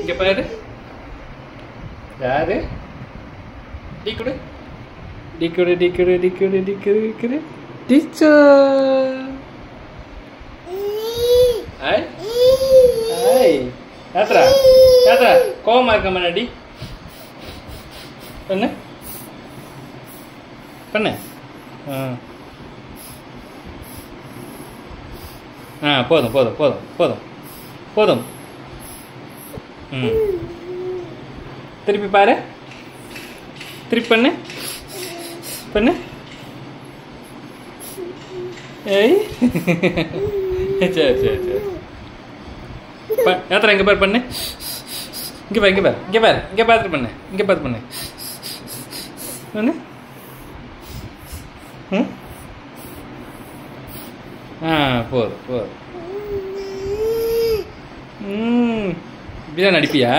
இங்க பாரு. யாரு? டீ குடு. டீ குடு டீ குடு டீ குடு டீ குடு குடு. டீச்சர். ஐ ஐ யாத்ரா யாத்ரா கோவமா இருக்க முன்னாடி பண்ணு பண்ணு. போதும் போதும் போதும் போதும் போதும். திருப்பி பாரு. திருப்பி பண்ணு பண்ணு. ஏய் சரி சரி சரி. யாத்திரை இங்கே பாரு பண்ணு. இங்கே பாரு இங்கே பாரு இங்கே பாரு இங்கே பார்த்துட்டு பண்ணு. இங்கே பார்த்து பண்ணு பண்ணு. போதும் போதும். இப்படிதான் நடிப்பியா?